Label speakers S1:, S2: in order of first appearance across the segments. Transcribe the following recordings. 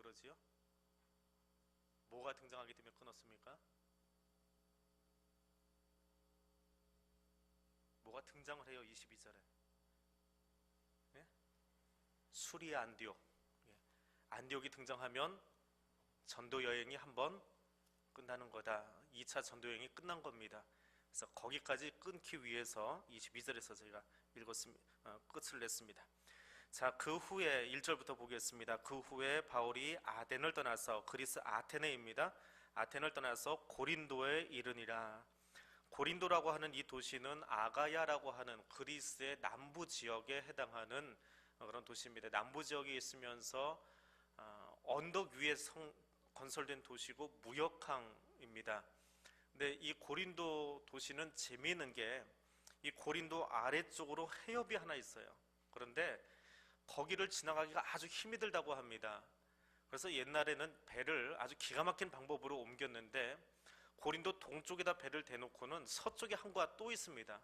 S1: 그러지요? 뭐가 등장하기 때문에 끊었습니까? 뭐가 등장을 해요? 22절에 예? 수리의 안디옥. 예. 안디옥이 등장하면 전도 여행이 한번 끝나는 거다. 2차 전도 여행이 끝난 겁니다. 그래서 거기까지 끊기 위해서 22절에서 저희가 끝을 냈습니다. 자, 그 후에 1절부터 보겠습니다. 그 후에 바울이 아덴을 떠나서, 그리스 아테네입니다. 아텐을 떠나서 고린도에 이르니라. 고린도라고 하는 이 도시는 아가야라고 하는 그리스의 남부 지역에 해당하는 그런 도시입니다. 남부 지역에 있으면서 언덕 위에 건설된 도시고 무역항입니다. 근데 이 고린도 도시는 재미있는 게 이 고린도 아래쪽으로 해협이 하나 있어요. 그런데 거기를 지나가기가 아주 힘이 들다고 합니다. 그래서 옛날에는 배를 아주 기가 막힌 방법으로 옮겼는데 고린도 동쪽에다 배를 대놓고는 서쪽에 항구가 또 있습니다.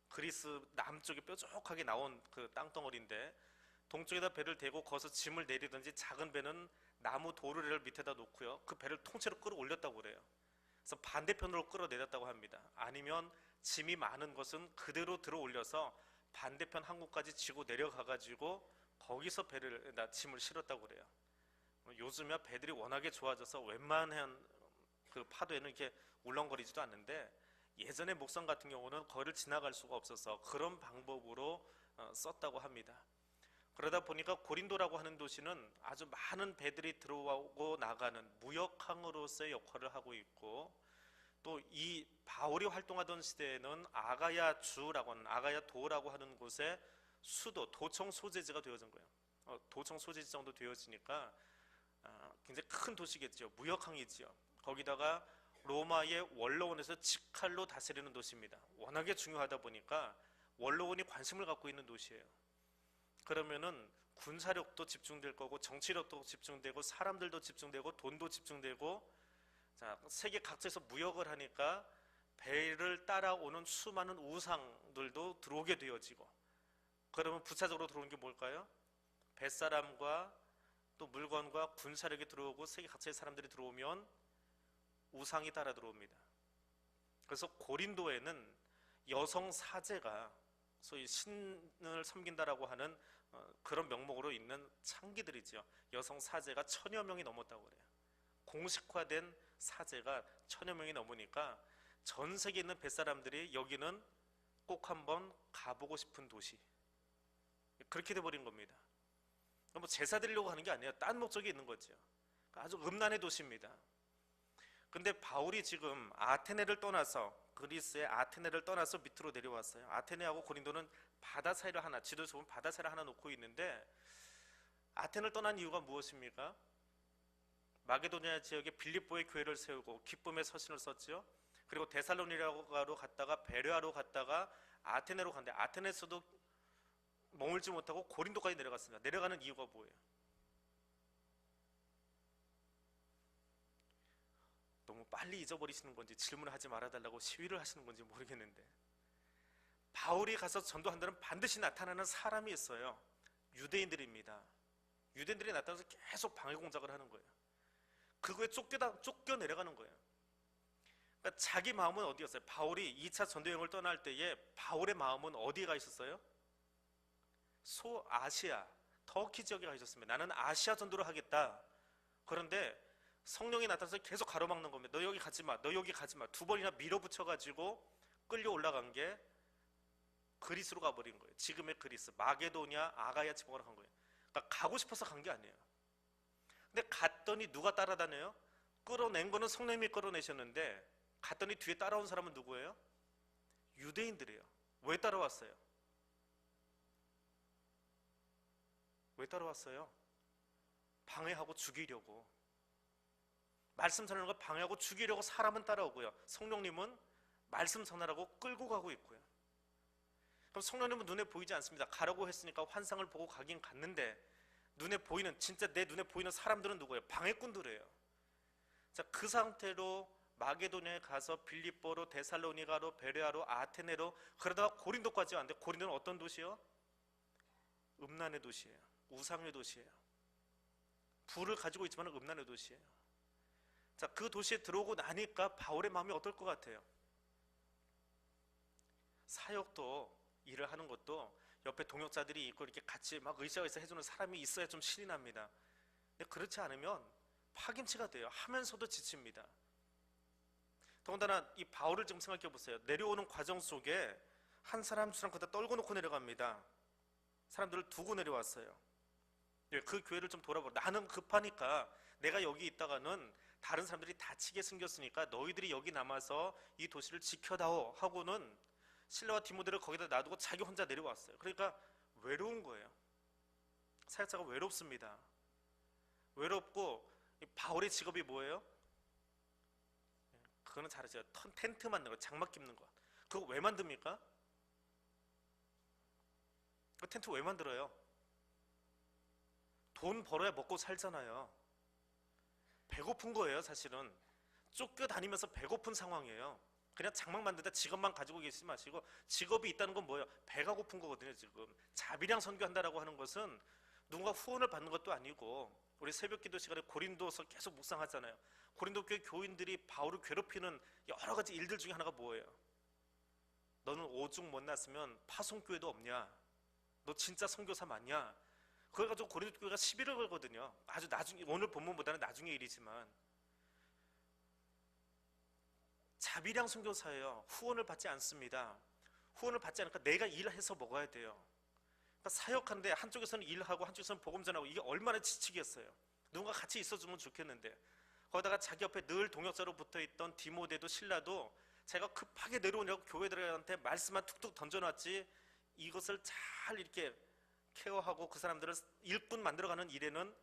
S1: 그리스 남쪽에 뾰족하게 나온 그 땅덩어리인데 동쪽에다 배를 대고 거기서 짐을 내리든지 작은 배는 나무 도르래를 밑에다 놓고요. 그 배를 통째로 끌어올렸다고 그래요. 그래서 반대편으로 끌어내렸다고 합니다. 아니면 짐이 많은 것은 그대로 들어 올려서 반대편 항구까지 지고 내려가가지고 거기서 짐을 실었다고 그래요. 요즘에 배들이 워낙에 좋아져서 웬만한 그 파도에는 이렇게 울렁거리지도 않는데 예전의 목선 같은 경우는 거리를 지나갈 수가 없어서 그런 방법으로 썼다고 합니다. 그러다 보니까 고린도라고 하는 도시는 아주 많은 배들이 들어오고 나가는 무역항으로서의 역할을 하고 있고, 또 이 바울이 활동하던 시대에는 아가야 주라고 하는, 아가야 도라고 하는 곳에 수도, 도청 소재지가 되어진 거예요. 도청 소재지 정도 되어지니까 굉장히 큰 도시겠죠. 무역항이지요. 거기다가 로마의 원로원에서 직할로 다스리는 도시입니다. 워낙에 중요하다 보니까 원로원이 관심을 갖고 있는 도시예요. 그러면은 군사력도 집중될 거고 정치력도 집중되고 사람들도 집중되고 돈도 집중되고, 자, 세계 각지에서 무역을 하니까 배를 따라오는 수많은 우상들도 들어오게 되어지고, 그러면 부차적으로 들어오는 게 뭘까요? 뱃사람과 또 물건과 군사력이 들어오고 세계 각지의 사람들이 들어오면 우상이 따라 들어옵니다. 그래서 고린도에는 여성 사제가 소위 신을 섬긴다라고 하는 그런 명목으로 있는 창기들이죠. 여성 사제가 1000여 명이 넘었다고 그래요. 공식화된 사제가 1000여 명이 넘으니까 전 세계에 있는 뱃사람들이 여기는 꼭 한번 가보고 싶은 도시, 그렇게 돼버린 겁니다. 뭐 제사 드리려고 하는 게 아니에요. 딴 목적이 있는 거죠. 아주 음란의 도시입니다. 근데 바울이 지금 아테네를 떠나서, 그리스의 아테네를 떠나서 밑으로 내려왔어요. 아테네하고 고린도는 바다 사이를 하나, 지도에서 보면 바다 사이를 하나 놓고 있는데, 아테네를 떠난 이유가 무엇입니까? 마게도니아 지역에 빌립보의 교회를 세우고 기쁨의 서신을 썼죠. 그리고 데살로니가로 갔다가 베레아로 갔다가 아테네로 갔는데 아테네에서도 머물지 못하고 고린도까지 내려갔습니다. 내려가는 이유가 뭐예요? 너무 빨리 잊어버리시는 건지 질문을 하지 말아달라고 시위를 하시는 건지 모르겠는데, 바울이 가서 전도한 데는 반드시 나타나는 사람이 있어요. 유대인들입니다. 유대인들이 나타나서 계속 방해 공작을 하는 거예요. 그거에 쫓겨 내려가는 거예요. 그러니까 자기 마음은 어디였어요? 바울이 2차 전도여행을 떠날 때에 바울의 마음은 어디에 가 있었어요? 소아시아, 터키 지역에 가 있었습니다. 나는 아시아 전도를 하겠다. 그런데 성령이 나타나서 계속 가로막는 겁니다. 너 여기 가지 마, 너 여기 가지 마. 2번이나 밀어붙여가지고 끌려 올라간 게 그리스로 가버린 거예요. 지금의 그리스, 마게도니아, 아가야 지방으로 간 거예요. 그러니까 가고 싶어서 간 게 아니에요. 근데 갔더니 누가 따라다녀요? 끌어낸 거는 성령님이 끌어내셨는데 갔더니 뒤에 따라온 사람은 누구예요? 유대인들이에요. 왜 따라왔어요? 왜 따라왔어요? 방해하고 죽이려고. 말씀 전하는 걸 방해하고 죽이려고 사람은 따라오고요, 성령님은 말씀 전하라고 끌고 가고 있고요. 그럼 성령님은 눈에 보이지 않습니다. 가라고 했으니까 환상을 보고 가긴 갔는데 눈에 보이는, 진짜 내 눈에 보이는 사람들은 누구예요? 방해꾼들이에요. 자, 그 상태로 마게도니아에 가서 빌립보로, 데살로니가로, 베레아로, 아테네로, 그러다가 고린도까지 왔는데 고린도는 어떤 도시예요? 음란의 도시예요. 우상의 도시예요. 부를 가지고 있지만 음란의 도시예요. 자, 그 도시에 들어오고 나니까 바울의 마음이 어떨 것 같아요? 사역도, 일을 하는 것도 옆에 동역자들이 있고 이렇게 같이 막 으쌰으쌰 해주는 사람이 있어야 좀 신이 납니다. 근데 그렇지 않으면 파김치가 돼요. 하면서도 지칩니다. 더군다나 이 바울을 좀 생각해 보세요. 내려오는 과정 속에 한 사람 두 사람 그다 떨고 놓고 내려갑니다. 사람들을 두고 내려왔어요. 그 교회를 좀 돌아보라. 나는 급하니까 내가 여기 있다가는 다른 사람들이 다치게 생겼으니까 너희들이 여기 남아서 이 도시를 지켜다오 하고는 실라와 디모데를 거기다 놔두고 자기 혼자 내려왔어요. 그러니까 외로운 거예요. 사역자가 외롭습니다. 외롭고 바울의 직업이 뭐예요? 그거는 잘 아시죠? 텐트 만드는 거, 장막 깁는 거. 그거 왜 만듭니까? 그 텐트 왜 만들어요? 돈 벌어야 먹고 살잖아요. 배고픈 거예요, 사실은. 쫓겨다니면서 배고픈 상황이에요. 그냥 장막 만들다 직업만 가지고 계시지 마시고, 직업이 있다는 건 뭐예요? 배가 고픈 거거든요. 지금 자비량 선교한다라고 하는 것은 누군가 후원을 받는 것도 아니고, 우리 새벽기도 시간에 고린도서 계속 묵상하잖아요. 고린도 교회 교인들이 바울을 괴롭히는 여러 가지 일들 중에 하나가 뭐예요? 너는 오죽 못났으면 파송교회도 없냐? 너 진짜 선교사 맞냐? 그걸 가지고 고린도 교회가 시비를 걸거든요. 아주 나중에, 오늘 본문보다는 나중의 일이지만. 자비량 선교사예요. 후원을 받지 않습니다. 후원을 받지 않으니까 내가 일해서 먹어야 돼요. 그러니까 사역하는데 한쪽에서는 일하고 한쪽에서는 복음 전하고, 이게 얼마나 지치겠어요. 누군가 같이 있어주면 좋겠는데, 거기다가 자기 옆에 늘 동역자로 붙어있던 디모데도 실라도 제가 급하게 내려오냐고 교회들한테 말씀만 툭툭 던져놨지, 이것을 잘 이렇게 케어하고 그 사람들을 일꾼 만들어가는 일에는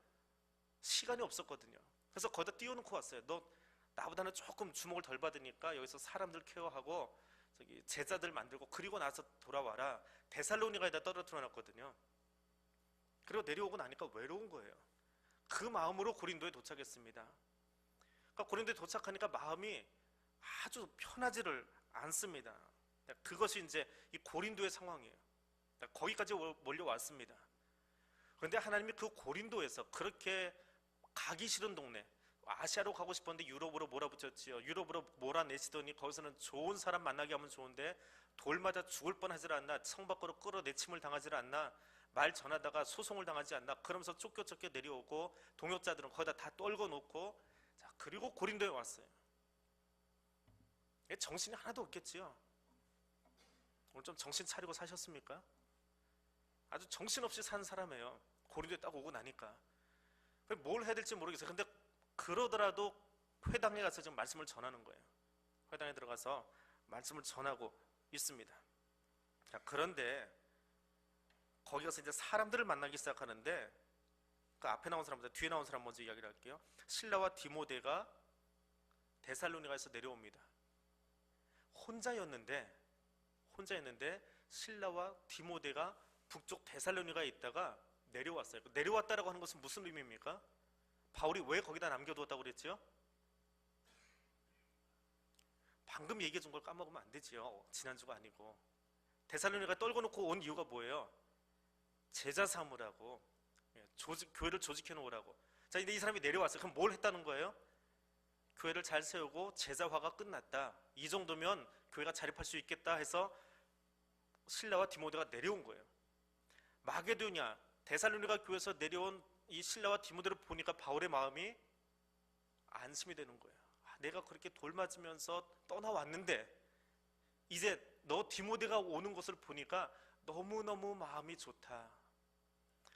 S1: 시간이 없었거든요. 그래서 거기다 띄워놓고 왔어요. 너 나보다는 조금 주목을 덜 받으니까 여기서 사람들 케어하고 저기 제자들 만들고 그리고 나서 돌아와라. 데살로니가에다 떨어뜨려 놨거든요. 그리고 내려오고 나니까 외로운 거예요. 그 마음으로 고린도에 도착했습니다. 그러니까 고린도에 도착하니까 마음이 아주 편하지를 않습니다. 그것이 이제 이 고린도의 상황이에요. 거기까지 몰려왔습니다. 그런데 하나님이 그 고린도에서 그렇게 가기 싫은 동네, 아시아로 가고 싶었는데 유럽으로 몰아붙였지요. 유럽으로 몰아내시더니 거기서는 좋은 사람 만나게 하면 좋은데 돌 맞아 죽을 뻔하지 않나, 성 밖으로 끌어내침을 당하지 않나, 말 전하다가 소송을 당하지 않나, 그러면서 쫓겨 내려오고 동역자들은 거기다 다 떨궈 놓고, 자, 그리고 고린도에 왔어요. 정신이 하나도 없겠지요. 오늘 좀 정신 차리고 사셨습니까? 아주 정신없이 산 사람이에요. 고린도에 딱 오고 나니까 뭘 해야 될지 모르겠어요. 근데 그러더라도 회당에 가서 지금 말씀을 전하는 거예요. 회당에 들어가서 말씀을 전하고 있습니다. 자, 그런데 거기 가서 이제 사람들을 만나기 시작하는데, 그 앞에 나온 사람보다 뒤에 나온 사람 먼저 이야기를 할게요. 실라와 디모데가 데살로니가에서 내려옵니다. 혼자였는데 실라와 디모데가 북쪽 데살로니가에 있다가 내려왔어요. 내려왔다라고 하는 것은 무슨 의미입니까? 바울이 왜 거기다 남겨두었다고 그랬죠? 방금 얘기해 준 걸 까먹으면 안 되지요. 지난주가 아니고. 데살로니가 떨궈 놓고 온 이유가 뭐예요? 제자 삼으라고, 교회를 조직해 놓으라고. 자, 근데 이 사람이 내려왔어요. 그럼 뭘 했다는 거예요? 교회를 잘 세우고 제자화가 끝났다, 이 정도면 교회가 자립할 수 있겠다 해서 실라와 디모데가 내려온 거예요. 마게도냐, 데살로니가 교회에서 내려온 이 실라와 디모데를 보니까 바울의 마음이 안심이 되는 거예요. 내가 그렇게 돌 맞으면서 떠나왔는데 이제 너 디모데가 오는 것을 보니까 너무너무 마음이 좋다.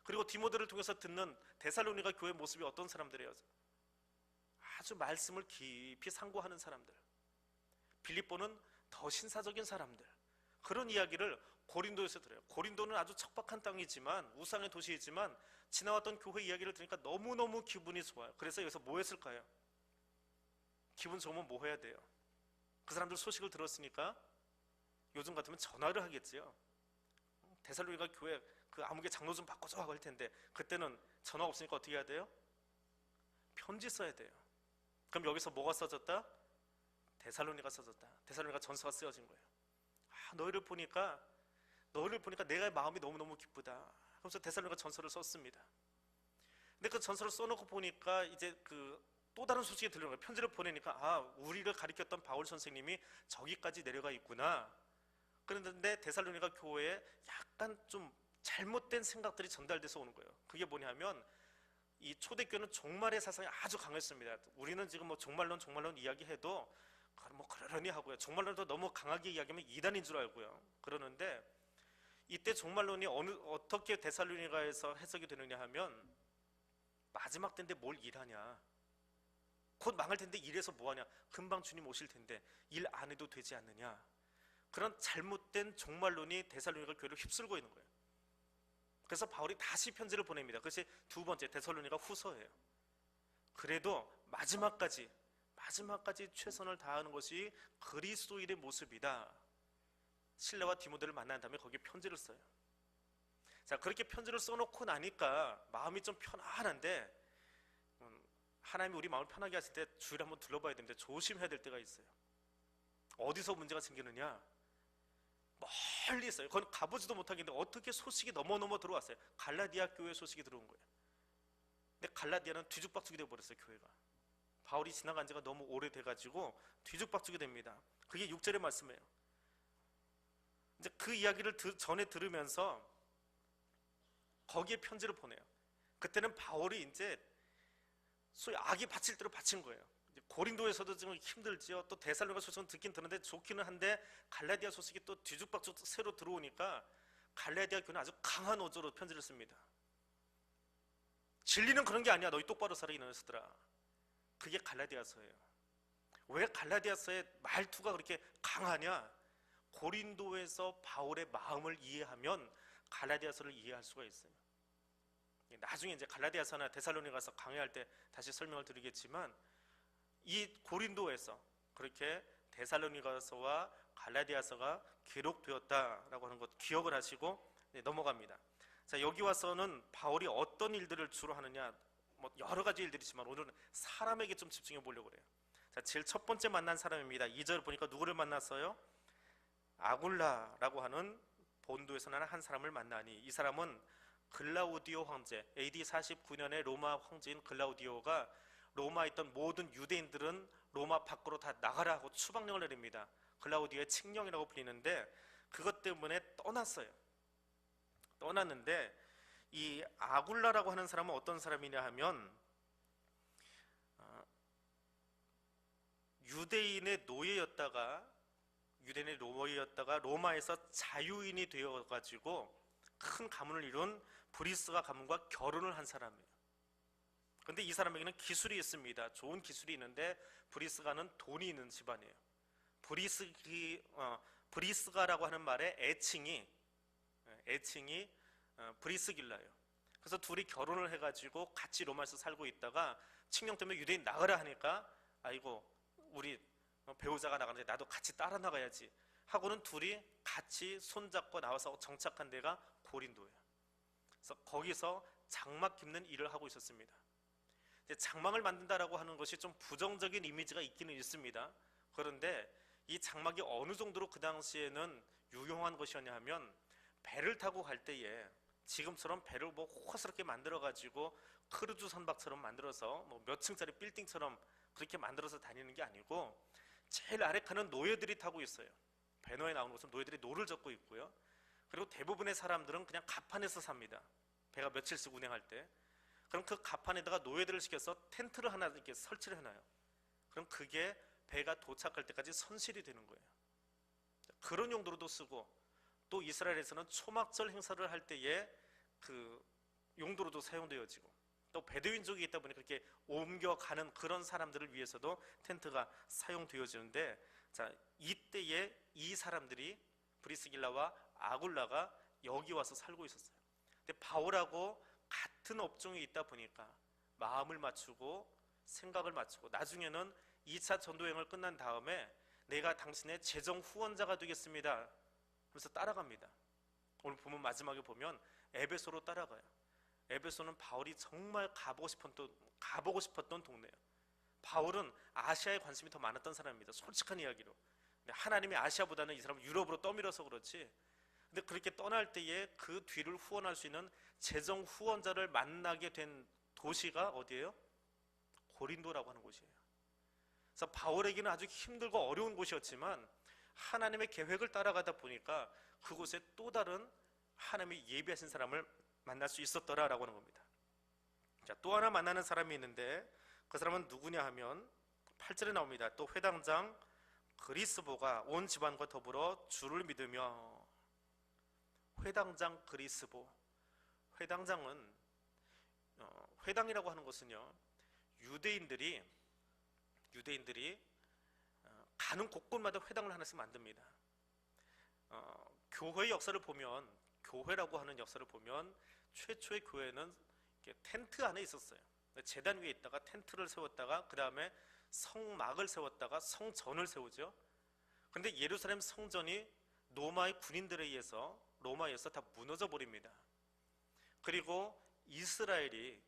S1: 그리고 디모데를 통해서 듣는 데살로니가 교회 모습이 어떤 사람들이에요? 아주 말씀을 깊이 상고하는 사람들. 빌립보는 더 신사적인 사람들. 그런 이야기를 고린도에서 들어요. 고린도는 아주 척박한 땅이지만, 우상의 도시이지만 지나왔던 교회 이야기를 들으니까 너무너무 기분이 좋아요. 그래서 여기서 뭐 했을까요? 기분 좋으면 뭐 해야 돼요? 그 사람들 소식을 들었으니까 요즘 같으면 전화를 하겠지요. 데살로니가 교회 그 아무개 장로 좀 바꿔줘 하고 할 텐데, 그때는 전화 없으니까 어떻게 해야 돼요? 편지 써야 돼요. 그럼 여기서 뭐가 써졌다? 데살로니가 써졌다. 데살로니가 전서가 쓰여진 거예요. 너희를 보니까 내가 마음이 너무너무 기쁘다. 그래서 데살로니가 전서를 썼습니다. 근데 그 전서를 써놓고 보니까 이제 그 또 다른 소식이 들리는 거예요. 편지를 보내니까 아, 우리를 가리켰던 바울 선생님이 저기까지 내려가 있구나. 그런데 데살로니가 교회에 약간 좀 잘못된 생각들이 전달돼서 오는 거예요. 그게 뭐냐면 이 초대교회는 종말의 사상이 아주 강했습니다. 우리는 지금 뭐 종말론 이야기해도 뭐 그러려니 하고요. 종말론도 너무 강하게 이야기하면 이단인 줄 알고요. 그러는데 이때 종말론이 어떻게 데살로니가에서 해석이 되느냐 하면 마지막 때인데 뭘 일하냐, 곧 망할 텐데 일해서 뭐하냐, 금방 주님 오실 텐데 일 안 해도 되지 않느냐, 그런 잘못된 종말론이 데살로니가 교회를 휩쓸고 있는 거예요. 그래서 바울이 다시 편지를 보냅니다. 그것이 두 번째 데살로니가 후서예요. 그래도 마지막까지 최선을 다하는 것이 그리스도인의 모습이다. 실라와 디모데를 만난 다음에 거기에 편지를 써요. 자, 그렇게 편지를 써놓고 나니까 마음이 좀 편안한데, 하나님이 우리 마음을 편하게 하실 때 주위를 한번 둘러봐야 되는데 조심해야 될 때가 있어요. 어디서 문제가 생기느냐? 멀리 있어요. 그건 가보지도 못하겠는데 어떻게 소식이 넘어 들어왔어요. 갈라디아 교회 소식이 들어온 거예요. 근데 갈라디아는 뒤죽박죽이 되어버렸어요. 교회가 바울이 지나간 지가 너무 오래돼가지고 뒤죽박죽이 됩니다. 그게 6절의 말씀이에요. 이제 그 이야기를 전에 들으면서 거기에 편지를 보내요. 그때는 바울이 이제 소위 악이 바칠 대로 바친 거예요. 고린도에서도 지금 힘들지요. 또 데살로니가 소식은 듣긴 듣는데 좋기는 한데 갈라디아 소식이 또 뒤죽박죽 새로 들어오니까 갈라디아 교회는 아주 강한 어조로 편지를 씁니다. 진리는 그런 게 아니야. 너희 똑바로 살아, 이런 쓰더라. 그게 갈라디아서예요. 왜 갈라디아서의 말투가 그렇게 강하냐? 고린도에서 바울의 마음을 이해하면 갈라디아서를 이해할 수가 있어요. 나중에 이제 갈라디아서나 데살로니가서 강의할 때 다시 설명을 드리겠지만, 이 고린도에서 그렇게 데살로니가서와 갈라디아서가 기록되었다라고 하는 것 기억을 하시고 넘어갑니다. 자, 여기 와서는 바울이 어떤 일들을 주로 하느냐, 뭐 여러 가지 일들이지만 오늘은 사람에게 좀 집중해 보려고 그래요. 자, 제일 첫 번째 만난 사람입니다. 2절 보니까 누구를 만났어요? 아굴라라고 하는 본도에서 나는 한 사람을 만나니, 이 사람은 글라우디오 황제, AD 49년에 로마 황제인 글라우디오가 로마에 있던 모든 유대인들은 로마 밖으로 다 나가라 하고 추방령을 내립니다. 글라우디오의 칙령이라고 불리는데 그것 때문에 떠났어요. 떠났는데 이 아굴라라고 하는 사람은 어떤 사람이냐 하면 유대인의 노예였다가 로마에서 자유인이 되어가지고 큰 가문을 이룬 브리스가 가문과 결혼을 한 사람이에요. 그런데 이 사람에게는 기술이 있습니다. 좋은 기술이 있는데 브리스가는 돈이 있는 집안이에요. 브리스가라고 하는 말의 애칭이 브리스길라예요. 그래서 둘이 결혼을 해가지고 같이 로마에서 살고 있다가 칙령 때문에 유대인 나가라 하니까 아이고 우리 배우자가 나가는데 나도 같이 따라 나가야지 하고는 둘이 같이 손잡고 나와서 정착한 데가 고린도예요. 그래서 거기서 장막 깁는 일을 하고 있었습니다. 장막을 만든다라고 하는 것이 좀 부정적인 이미지가 있기는 있습니다. 그런데 이 장막이 어느 정도로 그 당시에는 유용한 것이었냐 하면, 배를 타고 갈 때에 지금처럼 배를 뭐 호화스럽게 만들어가지고 크루즈 선박처럼 만들어서 뭐 몇 층짜리 빌딩처럼 그렇게 만들어서 다니는 게 아니고, 제일 아래 칸은 노예들이 타고 있어요. 배너에 나오는 것은 노예들이 노를 젓고 있고요. 그리고 대부분의 사람들은 그냥 갑판에서 삽니다. 배가 며칠씩 운행할 때. 그럼 그 갑판에다가 노예들을 시켜서 텐트를 하나 이렇게 설치를 해놔요. 그럼 그게 배가 도착할 때까지 선실이 되는 거예요. 그런 용도로도 쓰고, 또 이스라엘에서는 초막절 행사를 할 때에 그 용도로도 사용되어지고, 또 베두인족이 있다 보니 그렇게 옮겨가는 그런 사람들을 위해서도 텐트가 사용되어지는데, 자, 이때에 이 사람들이 브리스길라와 아굴라가 여기 와서 살고 있었어요. 근데 바울하고 같은 업종에 있다 보니까 마음을 맞추고 생각을 맞추고, 나중에는 2차 전도여행을 끝난 다음에 내가 당신의 재정 후원자가 되겠습니다 그래서 따라갑니다. 오늘 보면 마지막에 보면 에베소로 따라가요. 에베소는 바울이 정말 가보고 싶었던 동네예요. 바울은 아시아에 관심이 더 많았던 사람입니다. 솔직한 이야기로. 근데 하나님이 아시아보다는 이 사람을 유럽으로 떠밀어서 그렇지, 근데 그렇게 떠날 때에 그 뒤를 후원할 수 있는 재정 후원자를 만나게 된 도시가 어디예요? 고린도라고 하는 곳이에요. 그래서 바울에게는 아주 힘들고 어려운 곳이었지만 하나님의 계획을 따라가다 보니까 그곳에 또 다른 하나님이 예비하신 사람을 만날 수 있었더라라고 하는 겁니다. 자, 또 하나 만나는 사람이 있는데 그 사람은 누구냐 하면 8절에 나옵니다. 또 회당장 그리스보가 온 집안과 더불어 주를 믿으며. 회당장 그리스보. 회당장은 회당이라고 하는 것은요, 유대인들이 가는 곳곳마다 회당을 하나씩 만듭니다. 교회의 역사를 보면, 교회라고 하는 역사를 보면 최초의 교회는 이렇게 텐트 안에 있었어요. 제단 위에 있다가 텐트를 세웠다가 그 다음에 성막을 세웠다가 성전을 세우죠. 그런데 예루살렘 성전이 로마의 군인들에 의해서 로마에서 다 무너져 버립니다. 그리고 이스라엘이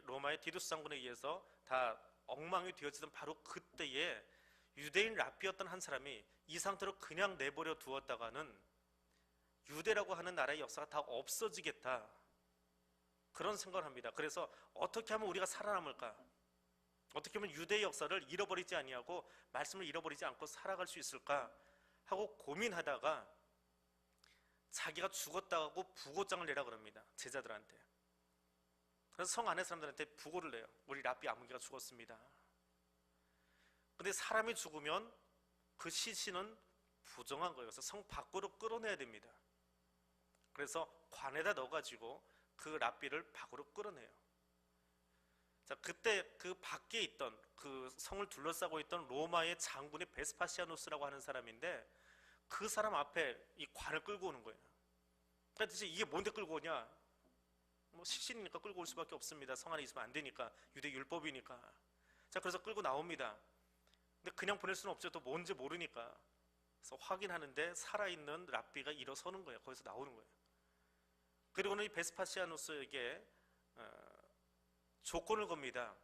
S1: 로마의 디두스 장군에 의해서 다 엉망이 되어지던 바로 그때에 유대인 랍비였던 한 사람이 이 상태로 그냥 내버려 두었다가는 유대라고 하는 나라의 역사가 다 없어지겠다, 그런 생각을 합니다. 그래서 어떻게 하면 우리가 살아남을까, 어떻게 하면 유대의 역사를 잃어버리지 아니하고 말씀을 잃어버리지 않고 살아갈 수 있을까 하고 고민하다가 자기가 죽었다고 부고장을 내라 그럽니다, 제자들한테. 그래서 성 안의 사람들한테 부고를 내요. 우리 랍비 아무개가 죽었습니다. 근데 사람이 죽으면 그 시신은 부정한 거예요. 그래서 성 밖으로 끌어내야 됩니다. 그래서 관에다 넣어가지고 그 랍비를 밖으로 끌어내요. 자, 그때 그 밖에 있던, 그 성을 둘러싸고 있던 로마의 장군이 베스파시아누스라고 하는 사람인데, 그 사람 앞에 이 관을 끌고 오는 거예요. 그러니까 대체 이게 뭔데 끌고 오냐? 뭐 시신이니까 끌고 올 수밖에 없습니다. 성 안에 있으면 안 되니까, 유대 율법이니까. 자, 그래서 끌고 나옵니다. 근데 그냥 보낼 수는 없죠. 또 뭔지 모르니까. 그래서 확인하는데 살아있는 랍비가 일어서는 거예요. 거기서 나오는 거예요. 그리고는 이 베스파시아누스에게 조건을 겁니다.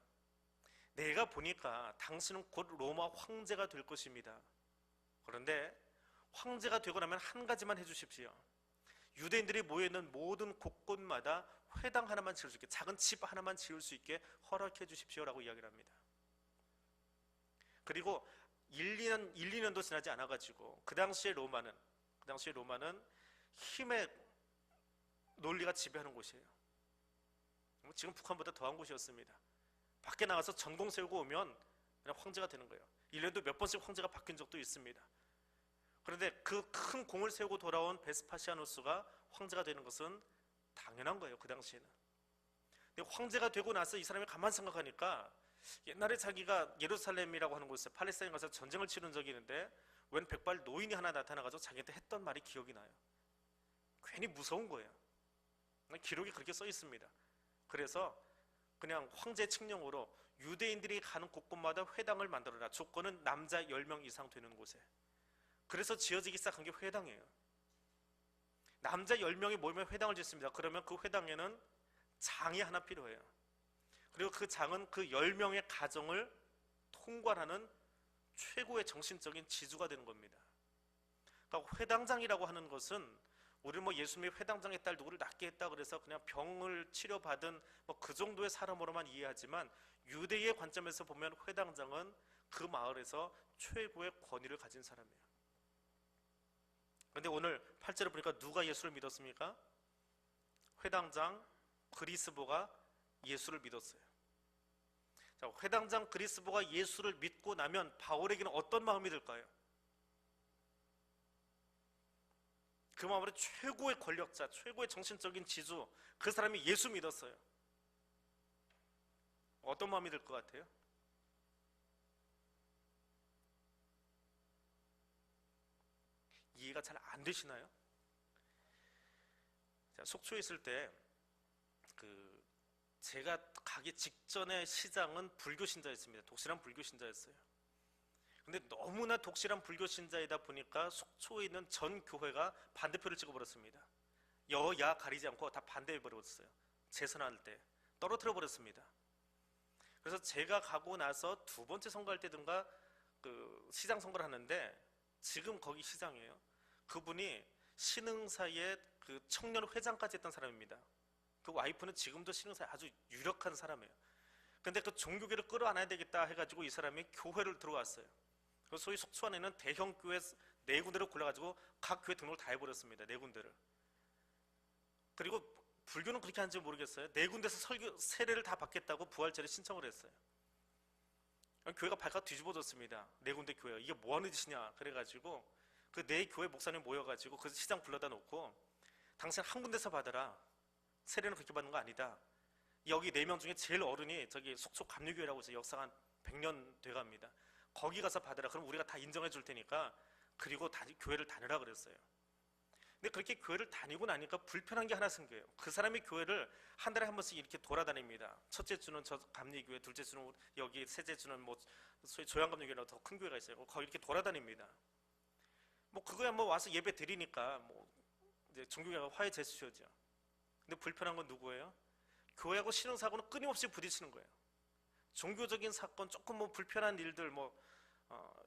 S1: 내가 보니까 당신은 곧 로마 황제가 될 것입니다. 그런데 황제가 되고 나면 한 가지만 해주십시오. 유대인들이 모여있는 모든 곳곳마다 회당 하나만 지을 수 있게, 작은 집 하나만 지을 수 있게 허락해 주십시오라고 이야기를 합니다. 그리고 1-2년도 지나지 않아가지고 그 당시에 로마는 힘의 논리가 지배하는 곳이에요. 지금 북한보다 더한 곳이었습니다. 밖에 나가서 전공 세우고 오면 그냥 황제가 되는 거예요. 1년도 몇 번씩 황제가 바뀐 적도 있습니다. 그런데 그 큰 공을 세우고 돌아온 베스파시아누스가 황제가 되는 것은 당연한 거예요, 그 당시에는. 근데 황제가 되고 나서 이 사람이 가만 생각하니까 옛날에 자기가 예루살렘이라고 하는 곳에 팔레스타인 가서 전쟁을 치른 적이 있는데 웬 백발 노인이 하나 나타나가지고 자기한테 했던 말이 기억이 나요. 괜히 무서운 거예요. 기록이 그렇게 써 있습니다. 그래서 그냥 황제 칙령으로 유대인들이 가는 곳곳마다 회당을 만들어라. 조건은 남자 10명 이상 되는 곳에. 그래서 지어지기 시작한 게 회당이에요. 남자 10명이 모이면 회당을 짓습니다. 그러면 그 회당에는 장이 하나 필요해요. 그리고 그 장은 그 10명의 가정을 통괄하는 최고의 정신적인 지주가 되는 겁니다. 그러니까 회당장이라고 하는 것은, 우리는 뭐 예수님이 회당장의 딸 누구를 낫게 했다 그래서 그냥 병을 치료받은 뭐 그 정도의 사람으로만 이해하지만, 유대의 관점에서 보면 회당장은 그 마을에서 최고의 권위를 가진 사람이에요. 그런데 오늘 8절을 보니까 누가 예수를 믿었습니까? 회당장 그리스보가 예수를 믿었어요. 자, 회당장 그리스보가 예수를 믿고 나면 바울에게는 어떤 마음이 들까요? 그 마음으로 최고의 권력자, 최고의 정신적인 지주, 그 사람이 예수 믿었어요. 어떤 마음이 들 것 같아요? 이해가 잘 안 되시나요? 자, 속초에 있을 때 제가 가기 직전에 시장은 불교 신자였습니다. 독실한 불교 신자였어요. 근데 너무나 독실한 불교 신자이다 보니까 속초에 있는 전 교회가 반대표를 찍어버렸습니다. 여야 가리지 않고 다 반대해버렸어요. 재선할 때 떨어뜨려 버렸습니다. 그래서 제가 가고 나서 두 번째 선거할 때든가 그 시장 선거를 하는데, 지금 거기 시장이에요. 그분이 신흥사의 그 청년 회장까지 했던 사람입니다. 그 와이프는 지금도 신흥사에 아주 유력한 사람이에요. 근데 그 종교계를 끌어안아야 되겠다 해가지고 이 사람이 교회를 들어왔어요. 소위 속초 안에는 대형 교회 4군데를 골라가지고 각 교회 등록을 다 해버렸습니다. 4군데를. 그리고 불교는 그렇게 하는지 모르겠어요. 4군데서 설교 세례를 다 받겠다고 부활절에 신청을 했어요. 교회가 발칵 뒤집어졌습니다. 4군데 교회. 이게 뭐 하는 짓이냐 그래가지고 그 4교회 목사님 모여가지고 그 시장 불러다 놓고 당신 한 군데서 받아라. 세례는 그렇게 받는 거 아니다. 여기 4명 중에 제일 어른이 저기 속초 감리교회라고 해서 역사가 한 100년 돼갑니다. 거기 가서 받으라. 그럼 우리가 다 인정해 줄 테니까 그리고 교회를 다니라 그랬어요. 근데 그렇게 교회를 다니고 나니까 불편한 게 하나 생겨요. 그 사람이 교회를 한 달에 한 번씩 이렇게 돌아다닙니다. 첫째 주는 저 감리교회, 둘째 주는 여기, 셋째 주는 뭐 소위 조양감리교회라고 더 큰 교회가 있어요. 거기 이렇게 돌아다닙니다. 뭐 그거야 뭐 와서 예배 드리니까 뭐 이제 종교계가 화해 제스처죠. 근데 불편한 건 누구예요? 교회하고 신흥사하고는 끊임없이 부딪히는 거예요. 종교적인 사건, 조금 뭐 불편한 일들, 뭐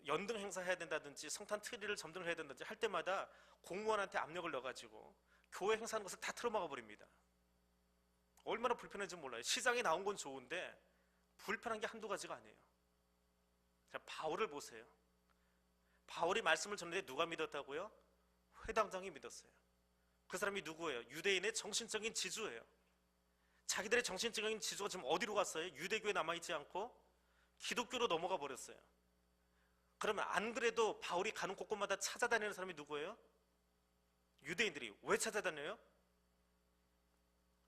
S1: 연등 행사 해야 된다든지 성탄 트리를 점등을 해야 된다든지 할 때마다 공무원한테 압력을 넣어가지고 교회 행사하는 것을 다 틀어막아 버립니다. 얼마나 불편한지 몰라요. 시장에 나온 건 좋은데 불편한 게 한두 가지가 아니에요. 자, 바울을 보세요. 바울이 말씀을 전했는데 누가 믿었다고요? 회당장이 믿었어요. 그 사람이 누구예요? 유대인의 정신적인 지주예요. 자기들의 정신적인 지주가 지금 어디로 갔어요? 유대교에 남아있지 않고 기독교로 넘어가 버렸어요. 그러면 안 그래도 바울이 가는 곳곳마다 찾아다니는 사람이 누구예요? 유대인들이. 왜 찾아다녀요?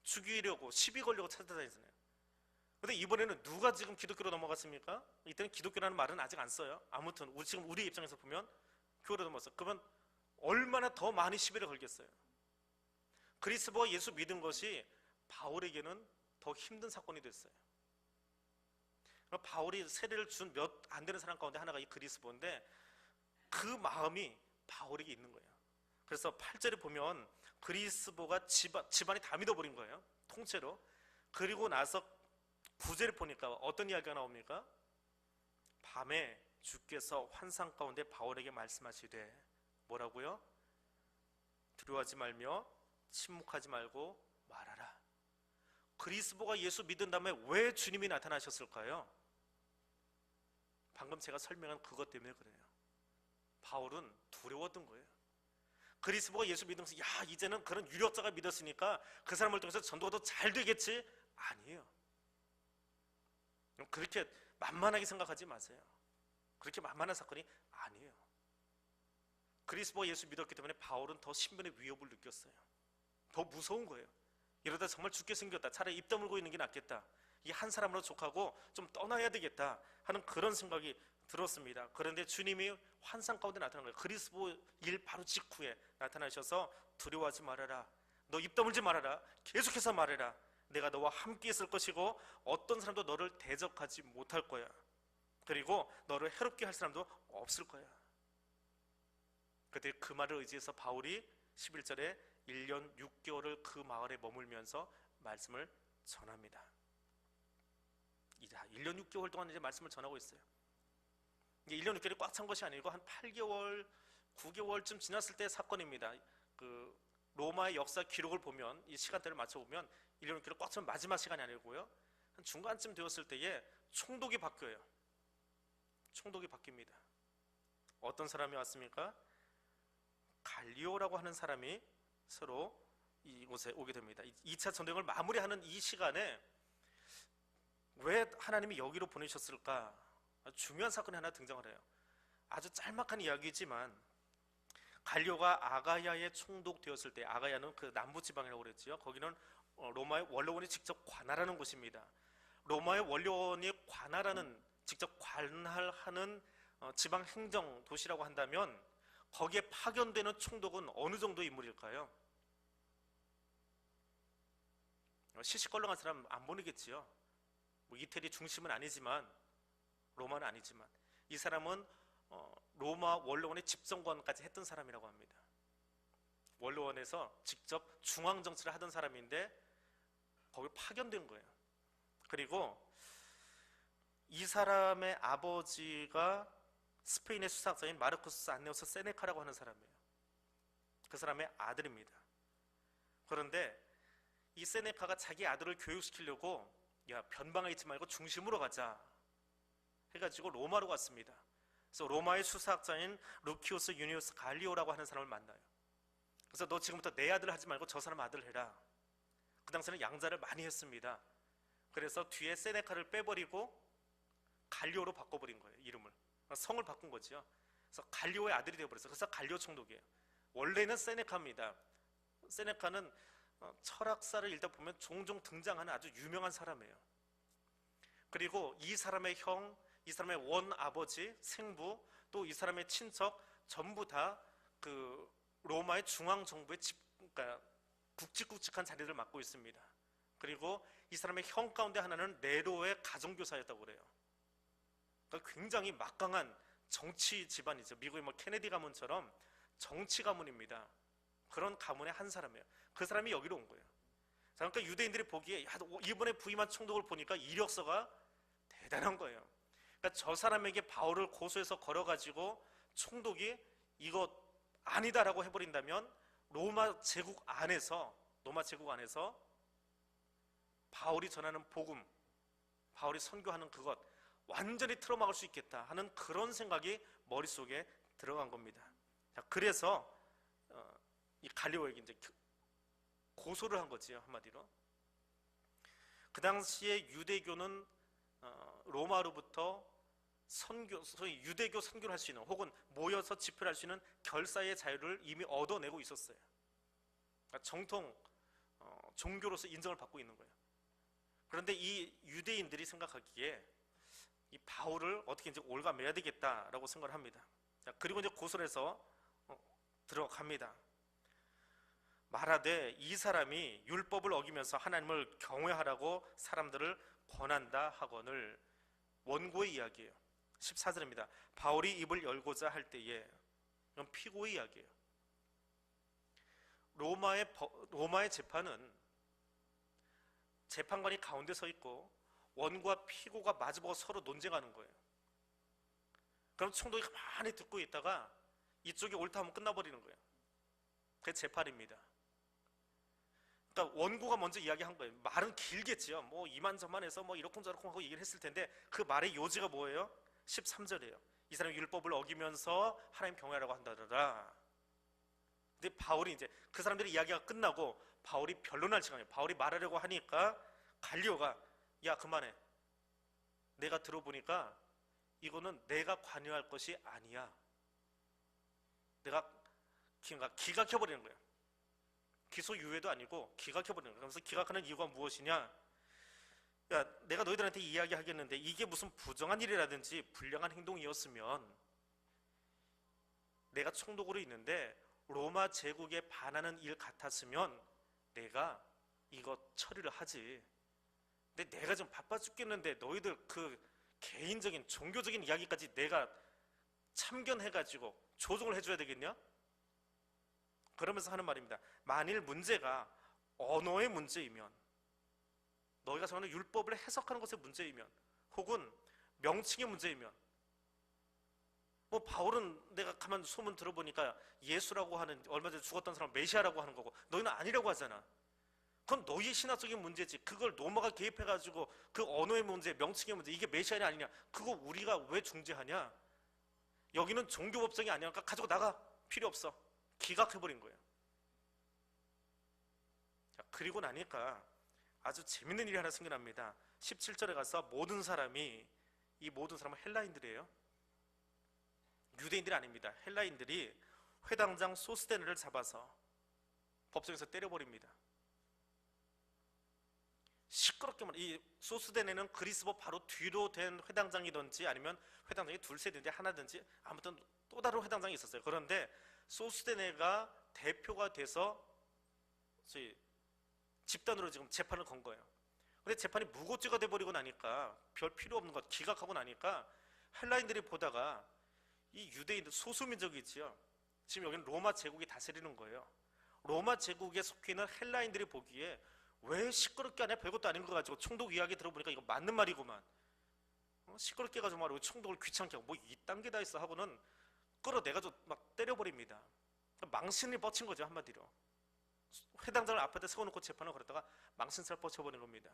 S1: 죽이려고, 시비 걸려고 찾아다니잖아요. 근데 이번에는 누가 지금 기독교로 넘어갔습니까? 이때는 기독교라는 말은 아직 안 써요. 아무튼 지금 우리 입장에서 보면 교회로 넘어갔어요. 그러면 얼마나 더 많이 시비를 걸겠어요. 그리스도와 예수 믿은 것이 바울에게는 더 힘든 사건이 됐어요. 바울이 세례를 준 몇 안 되는 사람 가운데 하나가 이 그리스도인데 그 마음이 바울에게 있는 거예요. 그래서 8절에 보면 그리스도가 집안이 다 믿어버린 거예요. 통째로. 그리고 나서 9절에 보니까 어떤 이야기가 나옵니까? 밤에 주께서 환상 가운데 바울에게 말씀하시되 뭐라고요? 두려워하지 말며 침묵하지 말고 말하라. 그리스도가 예수 믿은 다음에 왜 주님이 나타나셨을까요? 방금 제가 설명한 그것 때문에 그래요. 바울은 두려웠던 거예요. 그리스도가 예수 믿으면서 야 이제는 그런 유력자가 믿었으니까 그 사람을 통해서 전도가 더 잘 되겠지? 아니에요. 그렇게 만만하게 생각하지 마세요. 그렇게 만만한 사건이 아니에요. 그리스도가 예수 믿었기 때문에 바울은 더 신변의 위협을 느꼈어요. 더 무서운 거예요. 이러다 정말 죽게 생겼다. 차라리 입 다물고 있는 게 낫겠다. 이 한 사람으로 족하고 좀 떠나야 되겠다 하는 그런 생각이 들었습니다. 그런데 주님이 환상 가운데 나타난 거예요. 그리스도 일 바로 직후에 나타나셔서 두려워하지 말아라. 너 입 다물지 말아라. 계속해서 말해라. 내가 너와 함께 있을 것이고 어떤 사람도 너를 대적하지 못할 거야. 그리고 너를 해롭게 할 사람도 없을 거야. 그때 그 말을 의지해서 바울이 11절에 1년 6개월을 그 마을에 머물면서 말씀을 전합니다. 1년 6개월 동안 이제 말씀을 전하고 있어요. 이게 1년 6개월이 꽉 찬 것이 아니고 한 8개월, 9개월쯤 지났을 때의 사건입니다. 그 로마의 역사 기록을 보면 이 시간대를 맞춰보면 1년 6개월 꽉 찬 마지막 시간이 아니고요. 한 중간쯤 되었을 때에 총독이 바뀌어요. 총독이 바뀝니다. 어떤 사람이 왔습니까? 갈리오라고 하는 사람이 서로 이곳에 오게 됩니다. 2차 전쟁을 마무리하는 이 시간에 왜 하나님이 여기로 보내셨을까? 아주 중요한 사건이 하나 등장을 해요. 아주 짤막한 이야기지만 갈리오가 아가야의 총독 되었을 때, 아가야는 그 남부 지방이라고 그랬죠. 거기는 로마의 원로원이 직접 관할하는 곳입니다. 로마의 원로원이 관할하는, 직접 관할하는 지방 행정 도시라고 한다면 거기에 파견되는 총독은 어느 정도의 인물일까요? 시시껄렁한 사람 안 보내겠지요. 뭐 이태리 중심은 아니지만, 로마는 아니지만 이 사람은 로마 원로원의 집정관까지 했던 사람이라고 합니다. 원로원에서 직접 중앙정치를 하던 사람인데 거기 파견된 거예요. 그리고 이 사람의 아버지가 스페인의 수사자인 마르쿠스 안네우스 세네카라고 하는 사람이에요. 그 사람의 아들입니다. 그런데 이 세네카가 자기 아들을 교육시키려고 야, 변방에 있지 말고 중심으로 가자 해가지고 로마로 갔습니다. 그래서 로마의 수사학자인 루키우스 유니우스 갈리오라고 하는 사람을 만나요. 그래서 너 지금부터 내 아들 하지 말고 저 사람 아들 해라. 그 당시에는 양자를 많이 했습니다. 그래서 뒤에 세네카를 빼버리고 갈리오로 바꿔버린 거예요. 이름을, 성을 바꾼 거죠. 그래서 갈리오의 아들이 되어버렸어요. 그래서 갈리오 총독이에요. 원래는 세네카입니다. 세네카는 철학사를 읽다 보면 종종 등장하는 아주 유명한 사람이에요. 그리고 이 사람의 형, 이 사람의 원 아버지, 생부, 또 이 사람의 친척 전부 다 그 로마의 중앙 정부의 그러니까 굵직굵직한 자리를 맡고 있습니다. 그리고 이 사람의 형 가운데 하나는 네로의 가정교사였다고 그래요. 그러니까 굉장히 막강한 정치 집안이죠. 미국의 뭐 케네디 가문처럼 정치 가문입니다. 그런 가문의 한 사람이에요. 그 사람이 여기로 온 거예요. 그러니까 유대인들이 보기에 야, 이번에 부임한 총독을 보니까 이력서가 대단한 거예요. 그러니까 저 사람에게 바울을 고소해서 걸어가지고 총독이 이거 아니다라고 해버린다면 로마 제국 안에서 바울이 전하는 복음, 바울이 선교하는 그것 완전히 틀어막을 수 있겠다 하는 그런 생각이 머릿속에 들어간 겁니다. 자, 그래서 이 갈리오에게 이제 고소를 한 거지요, 한마디로. 그 당시에 유대교는 로마로부터 소위 유대교 선교를 할 수 있는, 혹은 모여서 집회를 할 수 있는 결사의 자유를 이미 얻어내고 있었어요. 그러니까 정통 종교로서 인정을 받고 있는 거예요. 그런데 이 유대인들이 생각하기에 이 바울을 어떻게 이제 올가매야 되겠다라고 생각을 합니다. 자, 그리고 이제 고소를 해서 들어갑니다. 말하되 이 사람이 율법을 어기면서 하나님을 경외하라고 사람들을 권한다 하거늘. 원고의 이야기예요. 14절입니다. 바울이 입을 열고자 할 때에, 이건 피고의 이야기예요. 로마의 재판은 재판관이 가운데 서 있고 원고와 피고가 마주보고 서로 논쟁하는 거예요. 그럼 총독이 가만히 듣고 있다가 이쪽이 옳다 하면 끝나버리는 거예요. 그게 재판입니다. 그러니까 원고가 먼저 이야기한 거예요. 말은 길겠지요. 뭐 이만저만해서 뭐 이러쿵저러쿵 하고 얘기를 했을 텐데 그 말의 요지가 뭐예요? 13절이에요. 이 사람이 율법을 어기면서 하나님 경외하라고 한다더라. 근데 바울이 이제 그 사람들의 이야기가 끝나고 바울이 변론할 시간이에요. 바울이 말하려고 하니까 갈리오가 야 그만해. 내가 들어보니까 이거는 내가 관여할 것이 아니야. 내가 기가 켜버리는 거예요. 기소유예도 아니고 기각해버리는 거예요. 그래서 기각하는 이유가 무엇이냐? 야, 내가 너희들한테 이야기하겠는데 이게 무슨 부정한 일이라든지 불량한 행동이었으면 내가 총독으로 있는데 로마 제국에 반하는 일 같았으면 내가 이거 처리를 하지. 근데 내가 좀 바빠 죽겠는데 너희들 그 개인적인 종교적인 이야기까지 내가 참견해가지고 조정을 해줘야 되겠냐? 그러면서 하는 말입니다. 만일 문제가 언어의 문제이면, 너희가 정하는 율법을 해석하는 것의 문제이면, 혹은 명칭의 문제이면, 뭐 바울은 내가 가만 소문 들어보니까 예수라고 하는, 얼마 전에 죽었던 사람 메시아라고 하는 거고 너희는 아니라고 하잖아. 그건 너희의 신화적인 문제지. 그걸 로마가 개입해가지고 그 언어의 문제, 명칭의 문제, 이게 메시아냐 아니냐, 그거 우리가 왜 중재하냐? 여기는 종교법정이 아니니까 가지고 나가. 필요 없어. 기각해버린 거예요. 자, 그리고 나니까 아주 재밌는 일이 하나 생겨납니다. 17절에 가서 이 모든 사람은 헬라인들이에요. 유대인들이 아닙니다. 헬라인들이 회당장 소스데네를 잡아서 법정에서 때려버립니다. 시끄럽게 이 소스데네는 그리스법 바로 뒤로 된 회당장이든지 아니면 회당장이 둘셋인지 하나든지 아무튼 또 다른 회당장이 있었어요. 그런데 소스데네가 대표가 돼서 집단으로 지금 재판을 건 거예요. 근데 재판이 무고죄가 돼버리고 나니까 별 필요 없는 것 기각하고 나니까 헬라인들이 보다가 이 유대인들 소수민족이지요. 지금 여기는 로마 제국이 다스리는 거예요. 로마 제국에 속해 있는 헬라인들이 보기에 왜 시끄럽게 하냐, 별것도 아닌 거 가지고 총독 이야기 들어보니까 이거 맞는 말이구만. 시끄럽게 해가지고 말이고 총독을 귀찮게 하고 뭐 이딴 게 다 있어 하고는 끌어내가지고 막 때려버립니다. 망신이 뻗친 거죠, 한마디로. 회당장을 앞에다 세워놓고 재판을 걸었다가 망신살 뻗쳐버린 겁니다.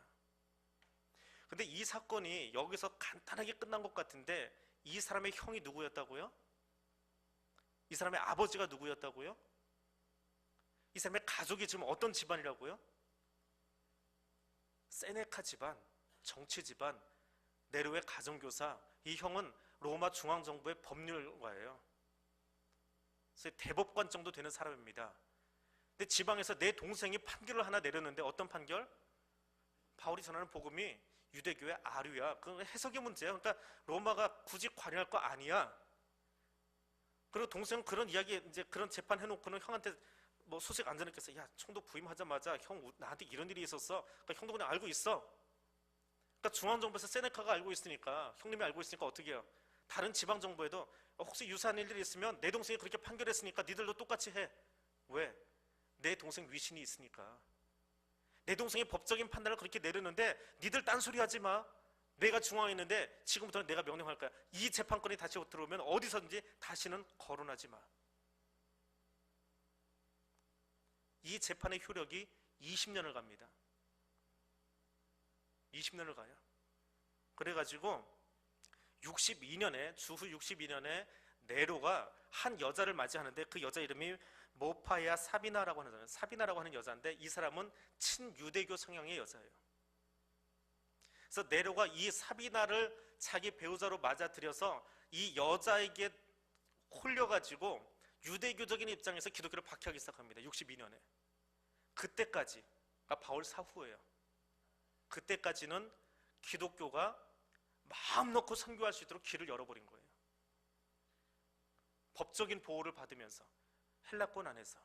S1: 근데 이 사건이 여기서 간단하게 끝난 것 같은데 이 사람의 형이 누구였다고요? 이 사람의 아버지가 누구였다고요? 이 사람의 가족이 지금 어떤 집안이라고요? 세네카 집안, 정치 집안, 네로의 가정교사. 이 형은 로마 중앙정부의 법률가예요. 그래서 대법관 정도 되는 사람입니다. 근데 지방에서 내 동생이 판결을 하나 내렸는데 어떤 판결? 바울이 전하는 복음이 유대교의 아류야. 그건 해석의 문제야. 그러니까 로마가 굳이 관여할 거 아니야. 그리고 동생은 그런 이야기, 이제 그런 재판 해놓고는 형한테 뭐 소식 안 전했겠어. 야, 총독 부임하자마자 형 나한테 이런 일이 있었어. 그러니까 형도 그냥 알고 있어. 그러니까 중앙정부에서 세네카가 알고 있으니까, 형님이 알고 있으니까 어떻게 해요? 다른 지방정부에도 혹시 유사한 일들이 있으면 내 동생이 그렇게 판결했으니까 니들도 똑같이 해. 왜? 내 동생 위신이 있으니까. 내 동생이 법적인 판단을 그렇게 내렸는데 니들 딴소리 하지 마. 내가 중앙에 있는데 지금부터는 내가 명령할 거야. 이 재판권이 다시 들어오면 어디서든지 다시는 거론하지 마. 이 재판의 효력이 20년을 갑니다. 20년을 가요. 그래가지고 62년에 주후 62년에 네로가 한 여자를 맞이하는데 그 여자 이름이 모파야 사비나라고 하는 여자예요. 사비나라고 하는 여자인데 이 사람은 친유대교 성향의 여자예요. 그래서 네로가 이 사비나를 자기 배우자로 맞아들여서 이 여자에게 홀려가지고 유대교적인 입장에서 기독교를 박해하기 시작합니다. 62년에. 그때까지, 그러니까 바울 사후예요. 그때까지는 기독교가 마음 놓고 선교할 수 있도록 길을 열어버린 거예요. 법적인 보호를 받으면서 헬라권 안에서.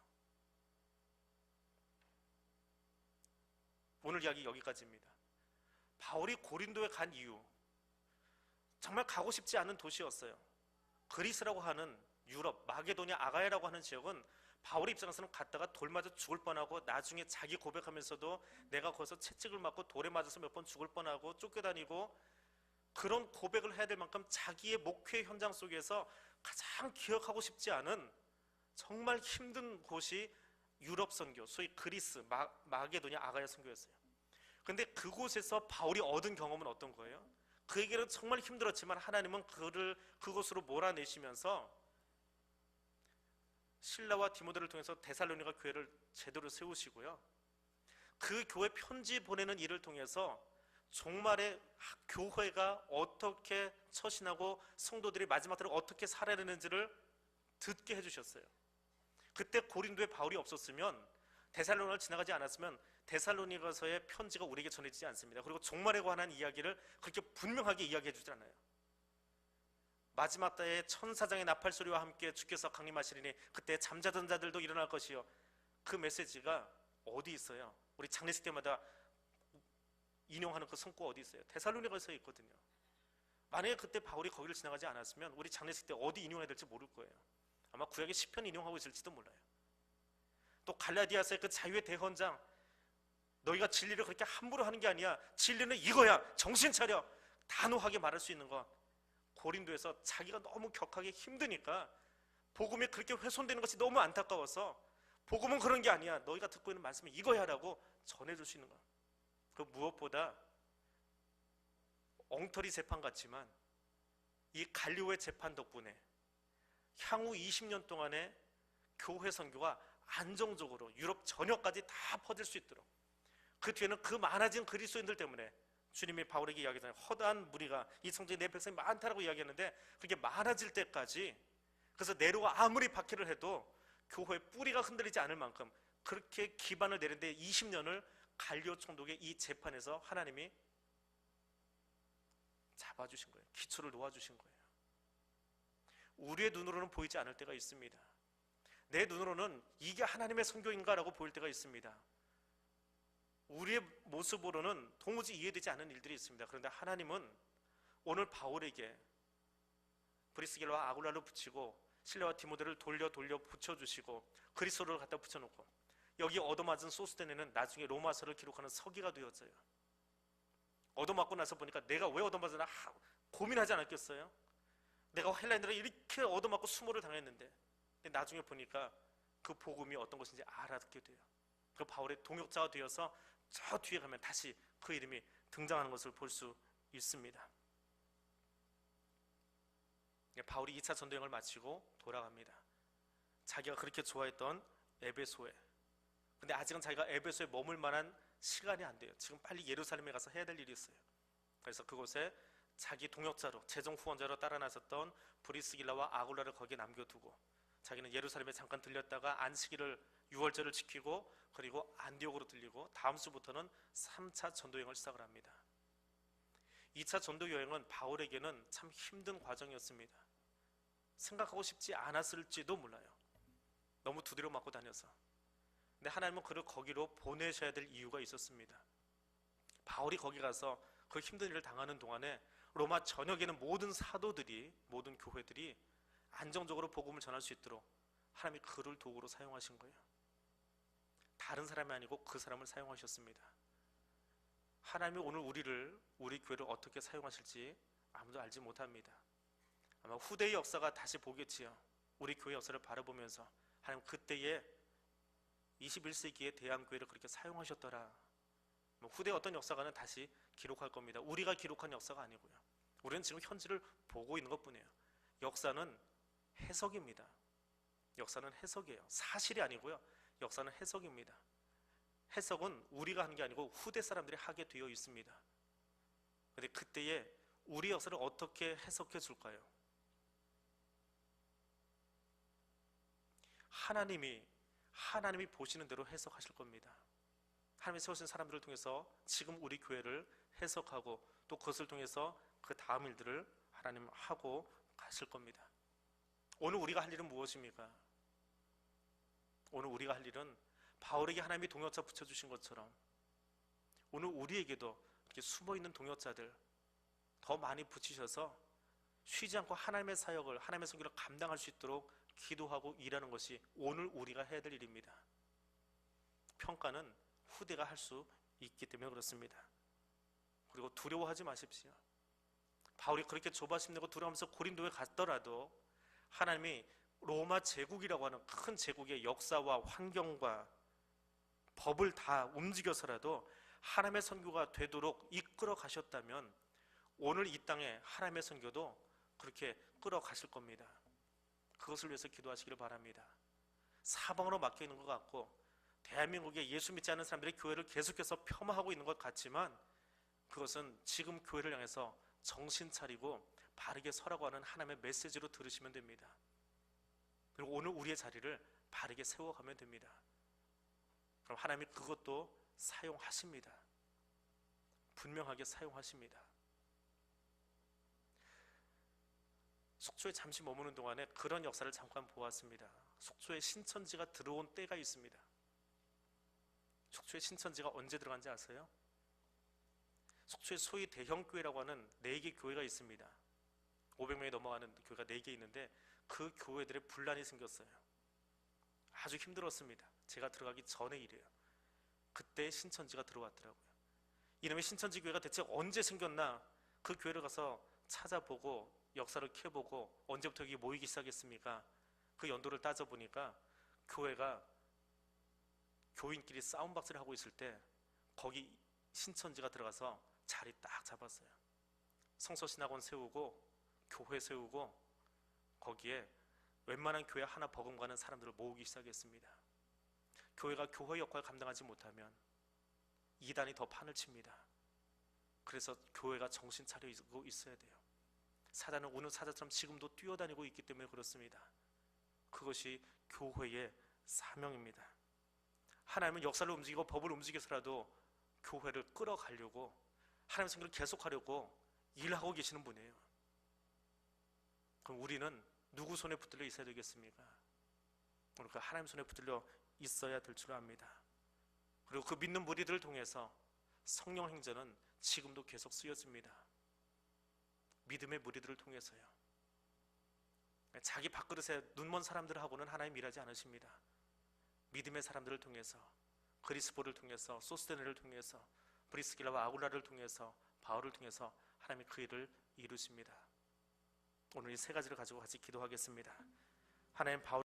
S1: 오늘 이야기 여기까지입니다. 바울이 고린도에 간 이유, 정말 가고 싶지 않은 도시였어요. 그리스라고 하는 유럽, 마게도냐, 아가야라고 하는 지역은 바울의 입장에서는 갔다가 돌 맞아 죽을 뻔하고 나중에 자기 고백하면서도 내가 거기서 채찍을 맞고 돌에 맞아서 몇 번 죽을 뻔하고 쫓겨다니고 그런 고백을 해야 될 만큼 자기의 목회 현장 속에서 가장 기억하고 싶지 않은 정말 힘든 곳이 유럽 선교, 소위 그리스, 마게도냐, 아가야 선교였어요. 근데 그곳에서 바울이 얻은 경험은 어떤 거예요? 그에게는 정말 힘들었지만 하나님은 그를 그곳으로 몰아내시면서 실라와 디모데를 통해서 데살로니가 교회를 제대로 세우시고요. 그 교회 편지 보내는 일을 통해서 종말에 교회가 어떻게 처신하고 성도들이 마지막 때를 어떻게 살아야 되는지를 듣게 해주셨어요. 그때 고린도에 바울이 없었으면, 데살로니가를 지나가지 않았으면 데살로니가서의 편지가 우리에게 전해지지 않습니다. 그리고 종말에 관한 이야기를 그렇게 분명하게 이야기해 주지 않아요. 마지막 때에 천사장의 나팔 소리와 함께 주께서 강림하시리니 그때 잠자던 자들도 일어날 것이요. 그 메시지가 어디 있어요? 우리 장례식 때마다 인용하는 그 성구가 어디 있어요? 데살로니가서에 있거든요. 만약에 그때 바울이 거기를 지나가지 않았으면 우리 장례식 때 어디 인용해야 될지 모를 거예요. 아마 구약의 시편 인용하고 있을지도 몰라요. 또 갈라디아서의 그 자유의 대헌장, 너희가 진리를 그렇게 함부로 하는 게 아니야. 진리는 이거야. 정신 차려. 단호하게 말할 수 있는 거. 고린도에서 자기가 너무 격하게 힘드니까 복음이 그렇게 훼손되는 것이 너무 안타까워서 복음은 그런 게 아니야. 너희가 듣고 있는 말씀이 이거야 라고 전해줄 수 있는 거야. 그 무엇보다 엉터리 재판 같지만 이 갈리오의 재판 덕분에 향후 20년 동안의 교회 선교가 안정적으로 유럽 전역까지 다 퍼질 수 있도록, 그 뒤에는 그 많아진 그리스도인들 때문에 주님이 바울에게 이야기하잖아요. 허다한 무리가 이 성전에 내 백성이 많다라고 이야기하는데 그게 많아질 때까지, 그래서 네로가 아무리 박해를 해도 교회의 뿌리가 흔들리지 않을 만큼 그렇게 기반을 내는데 20년을 갈리오 총독의 이 재판에서 하나님이 잡아주신 거예요. 기초를 놓아주신 거예요. 우리의 눈으로는 보이지 않을 때가 있습니다. 내 눈으로는 이게 하나님의 선교인가라고 보일 때가 있습니다. 우리의 모습으로는 도무지 이해되지 않는 일들이 있습니다. 그런데 하나님은 오늘 바울에게 브리스길라와 아굴라를 붙이고 실레와 디모데를 돌려 붙여주시고 그리스도를 갖다 붙여놓고 여기 얻어맞은 소스테네는 나중에 로마서를 기록하는 서기가 되었어요. 얻어맞고 나서 보니까 내가 왜 얻어맞았나 고민하지 않았겠어요? 내가 헬라인들은 이렇게 얻어맞고 수모를 당했는데, 근데 나중에 보니까 그 복음이 어떤 것인지 알아듣게 돼요. 그 바울의 동역자가 되어서 저 뒤에 가면 다시 그 이름이 등장하는 것을 볼 수 있습니다. 바울이 2차 전도여행을 마치고 돌아갑니다. 자기가 그렇게 좋아했던 에베소에, 근데 아직은 자기가 에베소에 머물 만한 시간이 안 돼요. 지금 빨리 예루살렘에 가서 해야 될 일이 있어요. 그래서 그곳에 자기 동역자로, 재정 후원자로 따라 나섰던 브리스길라와 아굴라를 거기에 남겨두고 자기는 예루살렘에 잠깐 들렸다가 안식일을, 유월절을 지키고 그리고 안디옥으로 들리고 다음 주부터는 3차 전도여행을 시작을 합니다. 2차 전도여행은 바울에게는 참 힘든 과정이었습니다. 생각하고 싶지 않았을지도 몰라요. 너무 두드려 맞고 다녀서. 근데 하나님은 그를 거기로 보내셔야 될 이유가 있었습니다. 바울이 거기 가서 그 힘든 일을 당하는 동안에 로마 전역에는 모든 사도들이, 모든 교회들이 안정적으로 복음을 전할 수 있도록 하나님이 그를 도구로 사용하신 거예요. 다른 사람이 아니고 그 사람을 사용하셨습니다. 하나님이 오늘 우리 교회를 어떻게 사용하실지 아무도 알지 못합니다. 아마 후대의 역사가 다시 보겠지요. 우리 교회 역사를 바라보면서 하나님 그때의 21세기의 대한교회를 그렇게 사용하셨더라. 후대의 어떤 역사가는 다시 기록할 겁니다. 우리가 기록한 역사가 아니고요. 우리는 지금 현지를 보고 있는 것뿐이에요. 역사는 해석입니다. 역사는 해석이에요. 사실이 아니고요. 역사는 해석입니다. 해석은 우리가 하는 게 아니고 후대 사람들이 하게 되어 있습니다. 그런데 그때의 우리 역사를 어떻게 해석해 줄까요? 하나님이 보시는 대로 해석하실 겁니다. 하나님이 세우신 사람들을 통해서 지금 우리 교회를 해석하고 또 그것을 통해서 그 다음 일들을 하나님 하고 가실 겁니다. 오늘 우리가 할 일은 무엇입니까? 오늘 우리가 할 일은 바울에게 하나님이 동역자 붙여주신 것처럼 오늘 우리에게도 이렇게 숨어있는 동역자들 더 많이 붙이셔서 쉬지 않고 하나님의 사역을, 하나님의 선교를 감당할 수 있도록 기도하고 일하는 것이 오늘 우리가 해야 될 일입니다. 평가는 후대가 할 수 있기 때문에 그렇습니다. 그리고 두려워하지 마십시오. 바울이 그렇게 조바심 내고 두려워하면서 고린도에 갔더라도 하나님이 로마 제국이라고 하는 큰 제국의 역사와 환경과 법을 다 움직여서라도 하나님의 선교가 되도록 이끌어 가셨다면 오늘 이 땅에 하나님의 선교도 그렇게 끌어 가실 겁니다. 그것을 위해서 기도하시기를 바랍니다. 사방으로 막혀 있는 것 같고 대한민국에 예수 믿지 않는 사람들이 교회를 계속해서 폄하하고 있는 것 같지만 그것은 지금 교회를 향해서 정신 차리고 바르게 서라고 하는 하나님의 메시지로 들으시면 됩니다. 그리고 오늘 우리의 자리를 바르게 세워가면 됩니다. 그럼 하나님이 그것도 사용하십니다. 분명하게 사용하십니다. 속초에 잠시 머무는 동안에 그런 역사를 잠깐 보았습니다. 속초에 신천지가 들어온 때가 있습니다. 속초에 신천지가 언제 들어간지 아세요? 속초에 소위 대형교회라고 하는 4개 교회가 있습니다. 500명이 넘어가는 교회가 4개 있는데 그 교회들의 분란이 생겼어요. 아주 힘들었습니다. 제가 들어가기 전의 일이에요. 그때 신천지가 들어왔더라고요. 이놈의 신천지 교회가 대체 언제 생겼나 그 교회를 가서 찾아보고 역사를 캐보고 언제부터 여기 모이기 시작했습니까? 그 연도를 따져보니까 교회가 교인끼리 싸움박질을 하고 있을 때 거기 신천지가 들어가서 자리 딱 잡았어요. 성서신학원 세우고 교회 세우고 거기에 웬만한 교회 하나 버금가는 사람들을 모으기 시작했습니다. 교회가 교회 역할을 감당하지 못하면 이단이 더 판을 칩니다. 그래서 교회가 정신 차리고 있어야 돼요. 사자는 우는 사자처럼 지금도 뛰어다니고 있기 때문에 그렇습니다. 그것이 교회의 사명입니다. 하나님은 역사를 움직이고 법을 움직여서라도 교회를 끌어가려고 하나님의 선교를 계속하려고 일하고 계시는 분이에요. 그럼 우리는 누구 손에 붙들려 있어야 되겠습니까? 오늘 그 하나님 손에 붙들려 있어야 될 줄 압니다. 그리고 그 믿는 무리들을 통해서 성령 행전은 지금도 계속 쓰여집니다. 믿음의 무리들을 통해서요. 자기 밥그릇에 눈먼 사람들하고는 하나님 일하지 않으십니다. 믿음의 사람들을 통해서, 그리스보를 통해서, 소스데네를 통해서, 브리스길라와 아굴라를 통해서, 바울을 통해서 하나님이 그 일을 이루십니다. 오늘 이 3가지를 가지고 같이 기도하겠습니다. 하나님, 바울